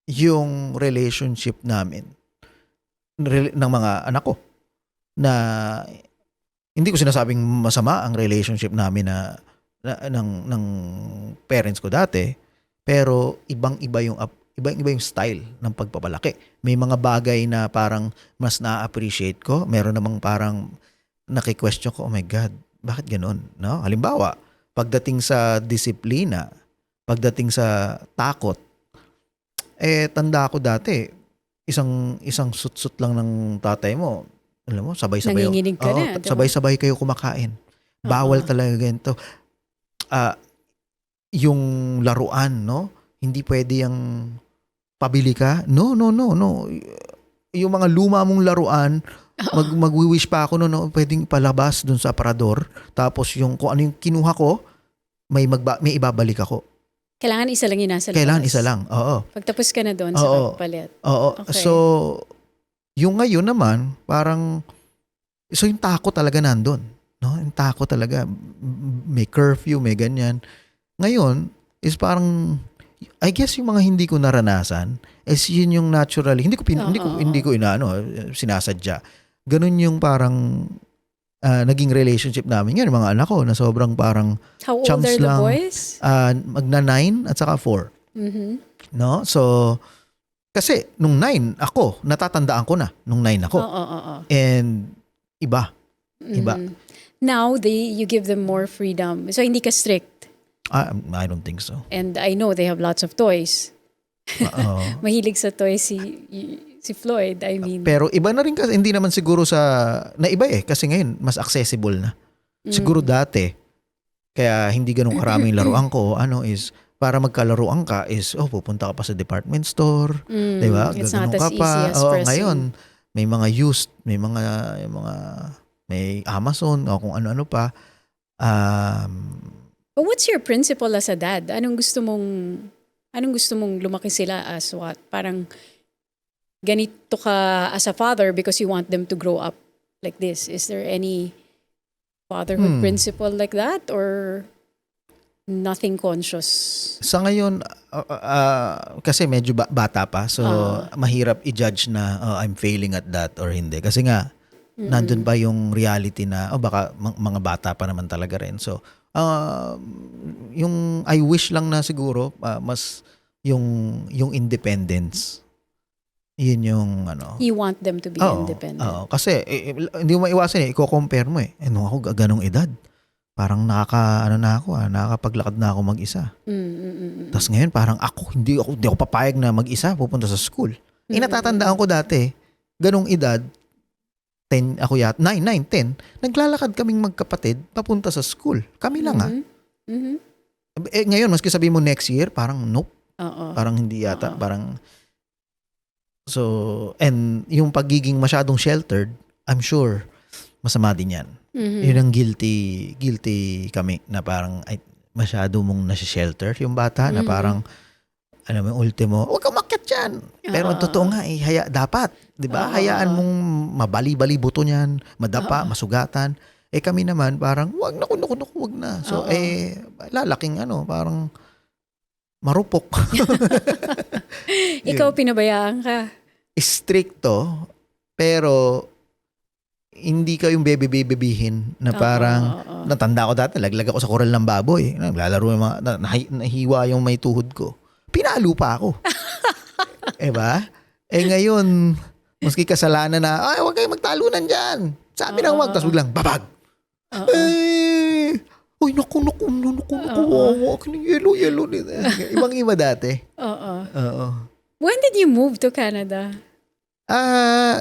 yung relationship namin ng mga anak ko. Na hindi ko sinasabing masama ang relationship namin ng parents ko dati, pero ibang-iba yung style ng pagpapalaki. May mga bagay na parang mas na-appreciate ko, meron namang parang naki-question ko, oh my God, bakit ganun? No? Halimbawa, pagdating sa disiplina, pagdating sa takot, tanda ko dati, isang sut-sut lang ng tatay mo, alam mo, sabay-sabay. Nanginginig ka na. Sabay-sabay kayo kumakain. Bawal talaga ganito. Yung laruan, no? Hindi pwede yung pabili ka. No. Yung mga luma mong laruan, magwi-wish pa ako no, pwedeng palabas dun sa aparador. Tapos yung kung ano yung kinuha ko, may ibabalik ako. Kailangan isa lang yung nasa labas. Kailangan isa lang, oo. Pagtapos ka na doon sa pagpapalit. Oo. Okay. So, yung ngayon naman, parang, so yung takot talaga nandun. No? Yung takot talaga. May curfew, may ganyan. Ngayon, is parang, I guess yung mga hindi ko naranasan, is yun yung naturally, hindi ko sinasadya. Ganun yung parang, naging relationship namin yan, mga anak ko, na sobrang parang how old are the lang, boys? Magna 9 at saka 4. No? So, kasi nung 9 ako, natatandaan ko na nung 9 ako. And iba. Now, you give them more freedom. So, hindi ka strict? I don't think so. And I know they have lots of toys. Mahilig sa toys si Floyd, I mean. Pero iba na rin kasi, hindi naman siguro na iba kasi ngayon, mas accessible na. Siguro dati, kaya hindi ganun karaming laruan ko, is, para magkalaruan ka is, pupunta ka pa sa department store, di ba? It's Gaganon not as ka pa. easy as pressing. Ngayon, may mga used, may Amazon, o kung ano-ano pa. But what's your principle as a dad? Anong gusto mong lumaki sila as what? Parang, ganito ka as a father because you want them to grow up like this. Is there any fatherhood principle like that or nothing conscious? Sa ngayon, kasi medyo bata pa, so mahirap i-judge na I'm failing at that or hindi. Kasi nga, nandun pa yung reality na baka mga bata pa naman talaga rin. So, yung I wish lang na siguro mas yung independence. Yun yung ano. You want them to be Oo, independent. oo. Kasi hindi mo maiwasan i-compare mo eh. Nung ako ganong edad, parang nakakapaglakad na ako mag-isa. Tapos ngayon parang hindi ako papayag na mag-isa pupunta sa school. Natatandaan ko dati, ganong edad, 10 ako 9, 10, naglalakad kaming magkapatid papunta sa school. Kami lang ngayon, maski sabihin mo next year, parang nope. Parang hindi yata. Parang, so, and yung pagiging masyadong sheltered, I'm sure, masama din yan. Yun ang guilty kami na parang masyado mong nasi-shelter yung bata na parang, alam mo, ultimo, huwag kang makyat dyan. Pero ang totoo nga, dapat. Diba? Hayaan mong mabali-bali buto niyan, madapa, masugatan. Kami naman, parang, wag na. So, lalaking parang marupok. Ikaw, pinabayaan ka. Stricto, pero hindi ka yung bebe-bebebihin na parang, natanda ko dati, laglag ako sa koral ng baboy. Naglalaro yung mga, nahiwa yung may tuhod ko. Pinalo pa ako. Diba? Ngayon, maski kasalanan na, huwag kayo magtalunan dyan. Sabi ng wag, tapos biglang, babag. Uy, naku, yellow. Ibang-iba dati. Oo. When did you move to Canada?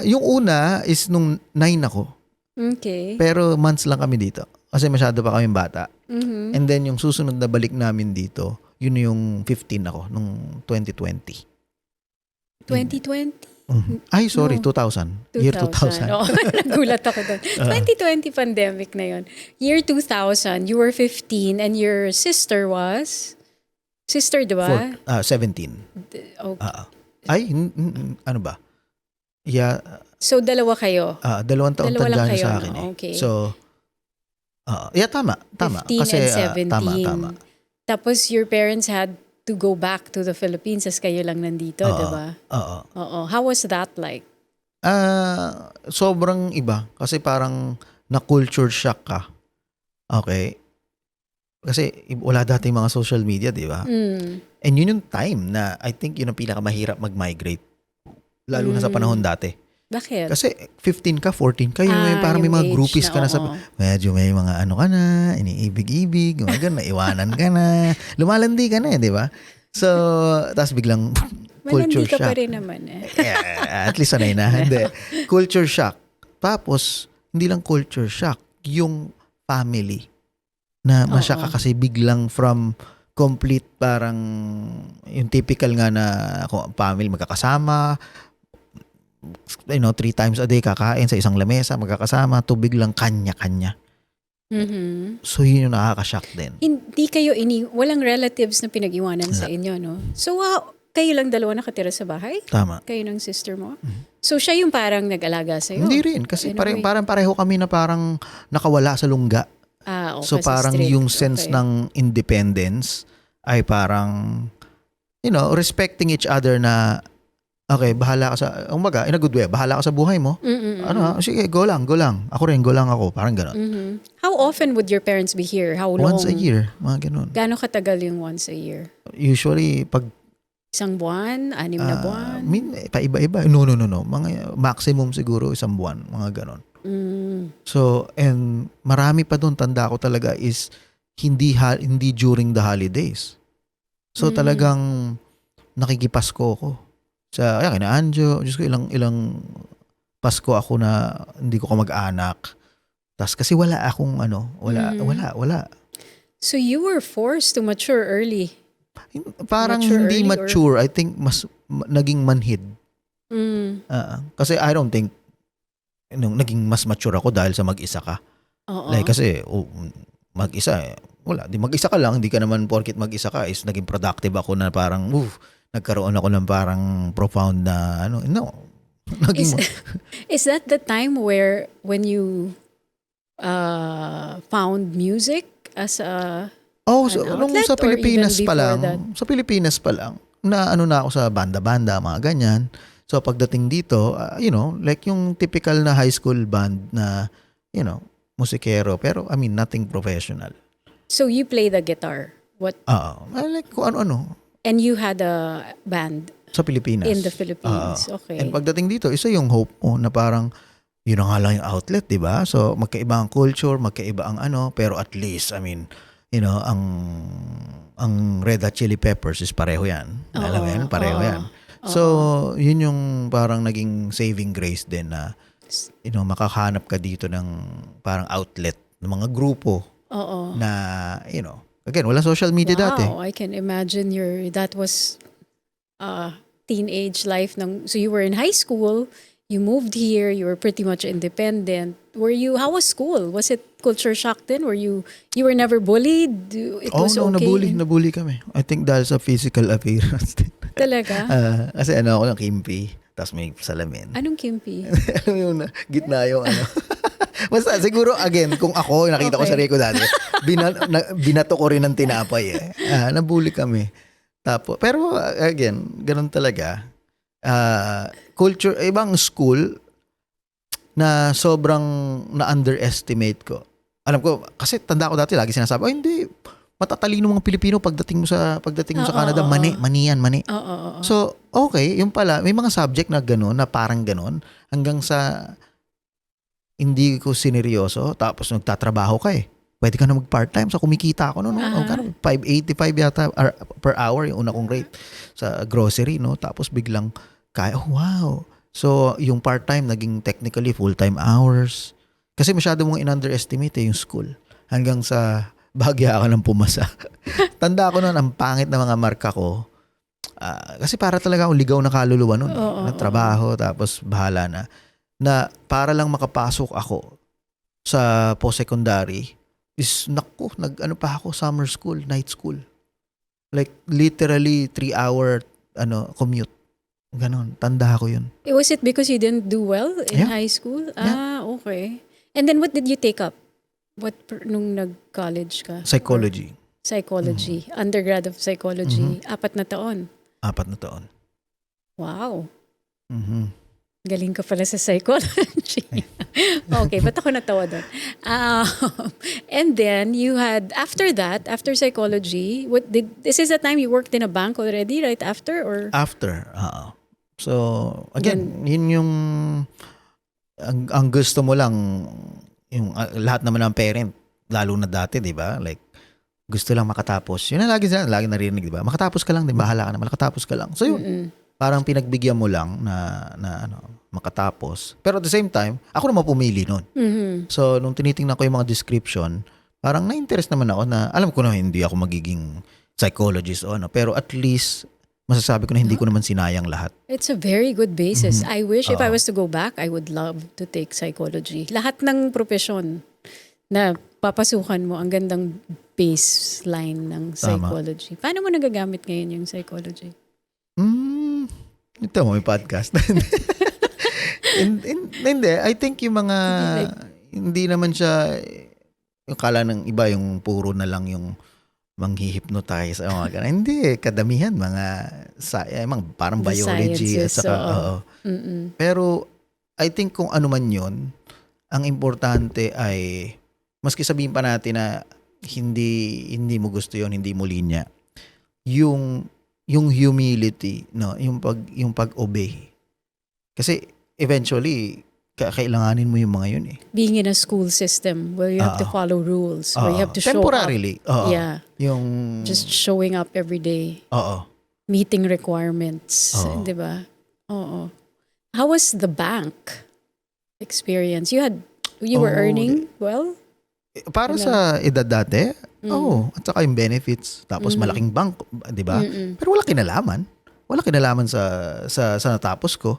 Yung una is nung 9 ako. Okay. Pero months lang kami dito. Kasi masyado pa kami bata. And then yung susunod na balik namin dito, yun yung 15 ako, nung 2020. 2020? Ay, sorry, 2000. Year 2000. Oh, nagulat ako doon. 2020 pandemic na yun. Year 2000, you were 15 and your sister was? Sister, di ba? 17. Okay. Ano ba? Yeah. So, dalawa kayo? 2 taon Dalawa lang tanda niya kayo, sa akin no? Okay. So, tama. 15 Kasi, and 17. Tama. Tapos, your parents had to go back to the Philippines as kayo lang nandito, di ba? Oo. How was that like? Sobrang iba. Kasi parang na-culture shock ka. Okay? Kasi wala dati mga social media, di ba? And yun yung time na I think yun ang pinakamahirap mag-migrate. Lalo na sa panahon dati. Bakit? Kasi 15 ka, 14 ka, parang may mga groupies ka na sa, medyo may mga ano ka na, iniibig-ibig, naiwanan ka na, lumalandi ka na di ba? So, tapos biglang culture shock. Malandi ka shock. pa rin naman At least sanay na. Hindi. Culture shock. Tapos, hindi lang culture shock, yung family na masya ka kasi biglang from complete parang yung typical nga na family magkakasama, 3 times a day kakain sa isang lamesa, magkakasama, to biglang kanya-kanya. So yun yung nakaka-shock din. Hindi kayo walang relatives na pinag-iwanan sa inyo, no? So kayo lang dalawa nakatira sa bahay? Tama. Kayo ng sister mo? So siya yung parang nag-alaga sa'yo? Hindi rin, kasi parang pareho kami na parang nakawala sa lungga. So parang strict. Yung sense ng independence ay parang, respecting each other na, okay, bahala ka sa, in a good way, bahala ka sa buhay mo. Sige, go lang. Ako rin, go lang ako. Parang gano'n. How often would your parents be here? How long? Once a year, mga gano'n. Gaano katagal yung once a year? Usually, pag... Isang buwan? 6 na buwan? Paiba-iba. No. Mga maximum siguro 1 buwan. Mga gano'n. So, and marami pa doon, tanda ko talaga is hindi during the holidays. So, talagang nakikipasko ko. Sa kina Anjo, Diyos ko, ilang Pasko ako na hindi ko kamag-anak. Tas kasi wala akong wala. So you were forced to mature early? Parang hindi mature. I think mas naging manhid. Kasi I don't think naging mas mature ako dahil sa mag-isa ka. Like kasi mag-isa wala. Di mag-isa ka lang, hindi ka naman porket mag-isa ka is naging productive ako na parang nagkaroon ako ng parang profound na Is that the time when you found music as a nung sa Pilipinas pa lang, na na ako sa banda-banda, mga ganyan. So pagdating dito, like yung typical na high school band na, musikero, pero nothing professional. So you play the guitar? What? Like kung ano-ano. And you had a band? Sa Pilipinas. In the Philippines. Okay. And pagdating dito, isa yung hope mo na parang yun na nga lang yung outlet, di ba? So, magkaiba ang culture, magkaiba ang pero at least, I mean, ang Red Hot Chili Peppers is pareho yan. Alam mo yan? Pareho yan. So, yun yung parang naging saving grace din na, makakahanap ka dito ng parang outlet ng mga grupo na, again, wala social media dati. Wow, I can imagine that was teenage life. So you were in high school, you moved here, you were pretty much independent. How was school? Was it culture shock then? You were never bullied? It was okay? Nabully kami. I think dahil sa physical appearance din. Talaga? Kasi ako ng kimpi, tapos may salamin. Anong kimpi? Alam mo yung gitna yung Basta siguro again, kung ako nakita ko sa sarili ko dati, binato ko rin ng tinapay nabully kami. Pero again, ganun talaga. Culture, ibang school na sobrang na-underestimate ko. Alam ko, kasi tanda ko dati, lagi sinasabi, hindi, matatalino mga Pilipino pagdating mo sa Canada, mani yan. So, okay, yung pala, may mga subject na gano'n, na parang gano'n, hanggang sa hindi ko sineryoso, tapos nagtatrabaho ka Pwede ka na mag-part-time. So, kumikita ako noon. $5.85 yata per hour yung una kong rate sa grocery, no? Tapos biglang, wow. So, yung part-time naging technically full-time hours. Kasi masyado mong in-underestimate yung school. Hanggang sa bahagya ka ng pumasa. Tanda ko noon, ang pangit na mga marka ko. Kasi para talaga akong ligaw na kaluluwa noon. Nagtrabaho, tapos bahala na. Na para lang makapasok ako sa post-secondary is, nag-ano pa ako, summer school, night school. Like, literally 3-hour commute. Ganon, tanda ko yun. Was it because you didn't do well in high school? Yeah. Okay. And then what did you take up? Nung nag-college ka? Psychology. Psychology. Undergrad of psychology. 4 na taon. 4 na taon. Wow. Galing ka pala sa psychology. Okay, ba't ako natawa doon? And then you had, after psychology, this is the time you worked in a bank already, right after? Or? After, So, again, yun yung, ang gusto mo lang, yung lahat naman ng parent, lalo na dati, di ba? Like, gusto lang makatapos. Yun ang lagi narinig, di ba? Makatapos ka lang, di ba? Bahala ka na, makatapos ka lang. So yun, parang pinagbigyan mo lang na makatapos. Pero at the same time, ako naman pumili nun. So, nung tinitingnan ko yung mga description, parang na-interest naman ako na, alam ko na hindi ako magiging psychologist o pero at least, masasabi ko na hindi ko naman sinayang lahat. It's a very good basis. I wish if I was to go back, I would love to take psychology. Lahat ng profesyon na papasukan mo, ang gandang baseline ng psychology. Tama. Paano mo nagagamit ngayon yung psychology? Ito mo, may podcast. Hindi, I think yung mga, hindi naman siya, yung kala ng iba, yung puro na lang yung manghihipnotize o mga ganun. Hindi, kadamihan mga parang biology at saka Pero I think kung ano man 'yon, ang importante ay maski sabihin pa natin na hindi mo gusto 'yon, hindi mo linya. Yung humility, no, yung pag-obey. Kasi eventually kailanganin mo yung mga yun Being in a school system where you have to follow rules, where you have to show temporarily, up. Yeah. Yung just showing up every day. Meeting requirements, 'di ba? Oo. How was the bank experience? You were earning well? Para sa edad dati, at saka yung benefits, tapos malaking bank, 'di ba? Pero wala kinalaman. Wala kinalaman sa natapos ko.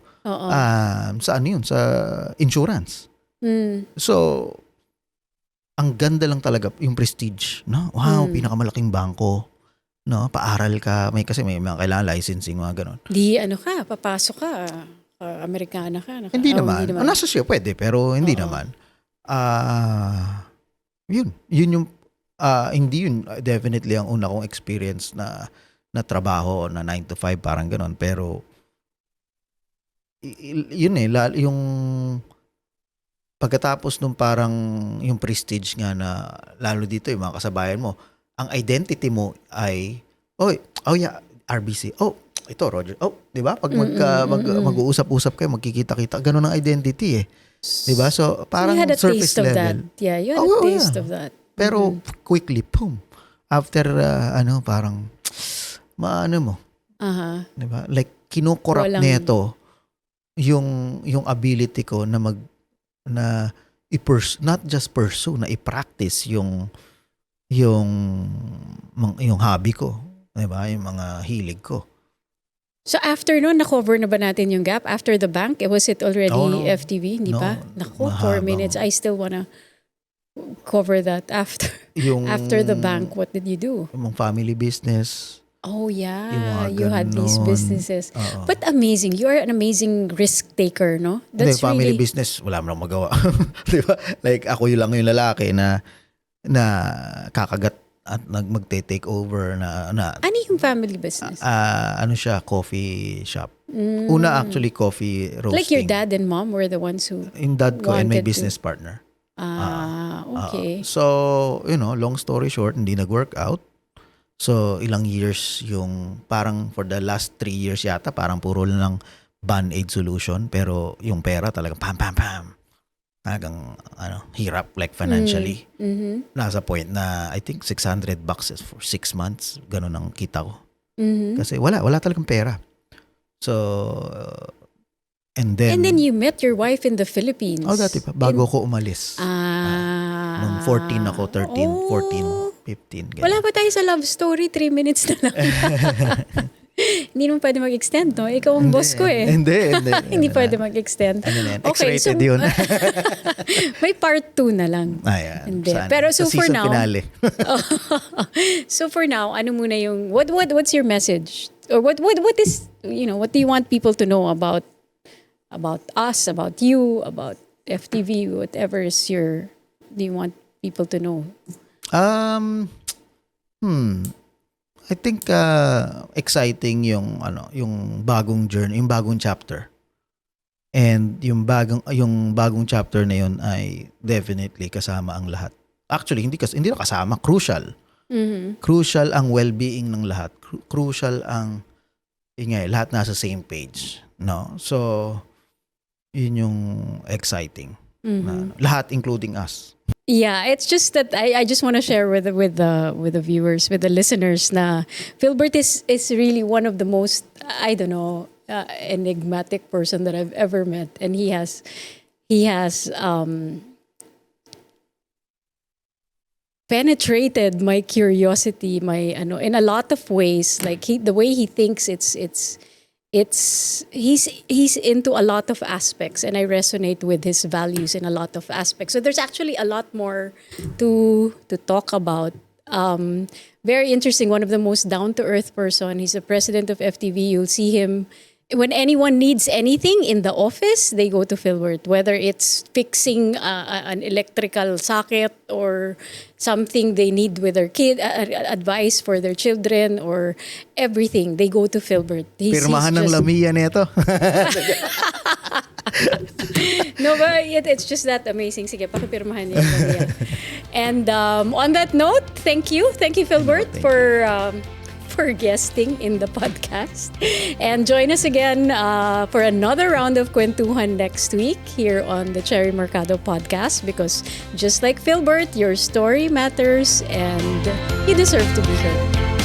Sa ano yun? Sa insurance. So, ang ganda lang talaga yung prestige. No? Wow, pinakamalaking bangko. No? Paaral ka. Kasi may mga kailangan licensing, mga ganon. Papasok ka. Amerikana ka. Hindi naman. Nasa siya, pwede. Pero hindi naman. Yun yung, hindi yun definitely ang una kong experience na trabaho na 9 to 5 parang gano'n, pero yun yung pagkatapos nung parang yung prestige nga na lalo dito yung mga kasabayan mo, ang identity mo ay RBC, ito Roger. Oh, 'di ba? Pag mag-uusap-usap kayo, magkikita-kita, ganun ang identity eh. 'Di ba? So parang you had a surface taste of that. level. Yeah, you had a taste of that. Pero quickly, boom. After parang maano mo, Aha. 'di ba? Like kinokorrupt Walang- nito yung ability ko na not just pursue, na i-practice yung hobby ko, 'di ba? Yung mga hilig ko. So after noon, na-cover na ba natin yung gap? After the bank, was it already Oh, no. FTV? Hindi No. pa? Naku, 4 Mahabang- minutes. I still wanna cover that after. Yung After the bank, what did you do? yung family business. Oh Yung yeah, mga you had these ganon. businesses. Oo. But amazing. You are an amazing risk taker, no? Hindi, That's family really... business, wala mo nang magawa. 'Di ba? Like ako lang yung lalaki na kakagat at magte-take over na Ano yung family business? ano siya, coffee shop. Una actually coffee roasting. Like your dad and mom were the ones who... Yung dad ko and my wanted to- business partner. Okay. So, long story short, hindi nag-work out. So, ilang years yung parang for the last 3 years yata, parang puro lang Band-Aid solution. Pero yung pera talaga, pam. Talagang, hirap like financially. Mhm. Nasa point na, I think $600 is for 6 months. Ganun ang kita ko. Mhm. Kasi wala talagang pera. So, and then you met your wife in the Philippines. dati pa, bago ko umalis. Nung 14 ako, 13, Oh. 14, 15. Ganyan. Wala pa tayo sa love story, 3 minutes na lang. Hindi naman pwede mag-extend, no? Ikaw ang boss ko eh. Hindi. Hindi pwede mag-extend. Ano na yan? Okay, X-rated yun. May part 2 na lang. Ayan. Hindi. Sana. Pero so Sa for season now- finale. So for now, ano muna yung what's your message? Or what is, what do you want people to know about us, about you, about FTV, whatever is do you want people to know? I think exciting yung bagong journey, yung bagong chapter. And yung bagong chapter na yun ay definitely kasama ang lahat. Actually, hindi na kasama, crucial. Mhm. Crucial ang well-being ng lahat. Crucial ang lahat nasa same page, no? So yun yung exciting. Na, lahat including us. Yeah, it's just that I just want to share with the viewers, with the listeners, na Philbert is really one of the most, I don't know, enigmatic person that I've ever met, and he has penetrated my curiosity, in a lot of ways. Like the way he thinks, he's into a lot of aspects, and I resonate with his values in a lot of aspects. So there's actually a lot more to talk about. Very interesting. One of the most down to earth person. He's the president of FTV. You'll see him when anyone needs anything in the office, they go to Philbert. Whether it's fixing an electrical socket or something they need with their kid, advice for their children, or everything, they go to Philbert. Pirmahan ng Lamia nito. No, but it's just that amazing. Sige, pakipirmahan niyo. And on that note, thank you, Philbert, for guesting in the podcast. And join us again for another round of Kwentuhan next week here on the Cherry Mercado podcast, because just like Philbert, your story matters and you deserve to be heard.